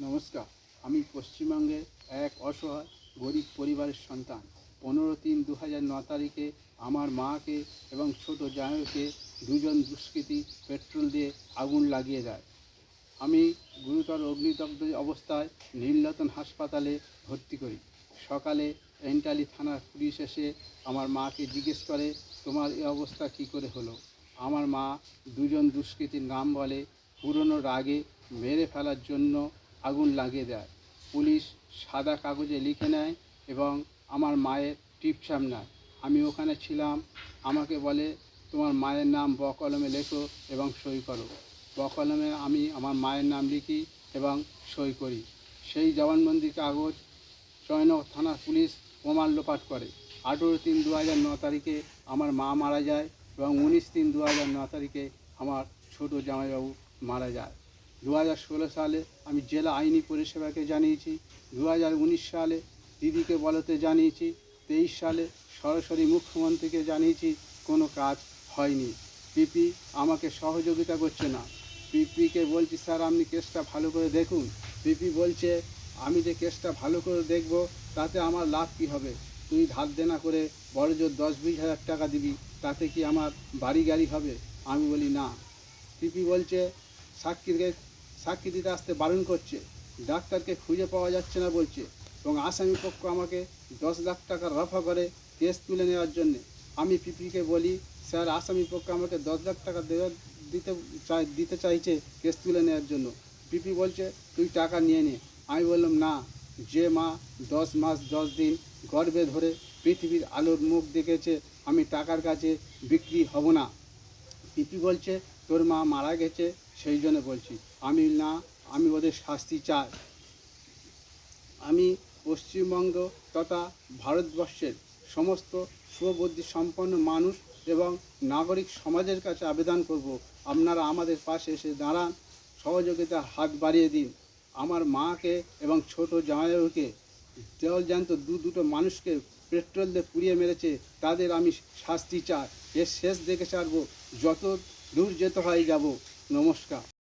নমস্কার। আমি পশ্চিমবঙ্গের এক অসহায় গরিব পরিবারের সন্তান। 15/3/2009 তারিখে আমার মাকে এবং ছোট জামাইকে দুজন দুষ্কৃতী পেট্রোল দিয়ে আগুন লাগিয়ে দেয়। আমি গুরুতর অগ্নিদগ্ধ অবস্থায় নীলরতন হাসপাতালে ভর্তি করি। সকালে এন্টালি থানার পুলিশ এসে আমার মাকে জিজ্ঞেস করে, তোমার এই অবস্থা কী করে হলো? আমার মা দুজন দুষ্কৃতীর নাম বলে, পুরনো রাগে মেরে ফেলার জন্য আগুন লাগিয়ে দেয়। পুলিশ সাদা কাগজে লিখে নেয় এবং আমার মায়ের টিপসাম নেয়। আমি ওখানে ছিলাম। আমাকে বলে, তোমার মায়ের নাম বকলমে লেখো এবং সই করো। বকলমে আমি আমার মায়ের নাম লিখি এবং সই করি। সেই জবানবন্দি কাগজ জয়নগর থানার পুলিশ প্রমাণ লোপাট করে। 18/3/2009 তারিখে আমার মা মারা যায় এবং 19/3/2009 তারিখে আমার ছোট জামাইবাবু মারা যায়। 2016 সালে আমি জেলা আইনি পরিষেবাকে জানিয়েছি। 2019 সালে দিদিকে বলতে জানিয়েছি। 23 সালে সরাসরি মুখ্যমন্ত্রীকে জানিয়েছি, কোনো কাজ হয়নি। পিপি আমাকে সহযোগিতা করছে না। পিপিকে বলছি, স্যার আপনি কেসটা ভালো করে দেখুন। পিপি বলছে, আমি যে কেসটা ভালো করে দেখব তাতে আমার লাভ কী হবে? তুই ধার দেনা করে বড় জোর 10-20 হাজার টাকা দিবি, তাতে কি আমার বাড়ি গাড়ি হবে? আমি বলি না। পিপি বলছে, সাক্ষী দিতে আসতে বারণ করছে, ডাক্তারকে খুঁজে পাওয়া যাচ্ছে না বলছে, এবং আসামি পক্ষ আমাকে 10 লাখ টাকা রফা করে কেস তুলে নেওয়ার জন্যে। আমি পিপিকে বলি, স্যার আসামি পক্ষ আমাকে 10 লাখ টাকা দিতে চাইছে কেস তুলে নেওয়ার জন্য। পিপি বলছে, তুই টাকা নিয়ে নে। আমি বললাম, না, যে মা 10 মাস 10 দিন গর্ভে ধরে পৃথিবীর আলোর মুখ দেখেছে, আমি টাকার কাছে বিক্রি হব না। পিপি বলছে, তোর মা মারা গেছে সেই জন্য বলছি। আমি না, আমি ওদের শাস্তি চাই। আমি পশ্চিমবঙ্গ তথা ভারতবর্ষের সমস্ত সুবুদ্ধি সম্পন্ন মানুষ এবং নাগরিক সমাজের কাছে আবেদন করব, আপনারা আমাদের পাশে এসে দাঁড়ান, সহযোগিতার হাত বাড়িয়ে দিন। আমার মাকে এবং ছোট জামাইবাবুকে জ্যান্ত দুটো মানুষকে পেট্রোল দিয়ে পুড়িয়ে মেরেছে, তাদের আমি শাস্তি চাই। এর শেষ দেখে ছাড়বো, যত দূর যেতে হয় যাব। নমস্কার।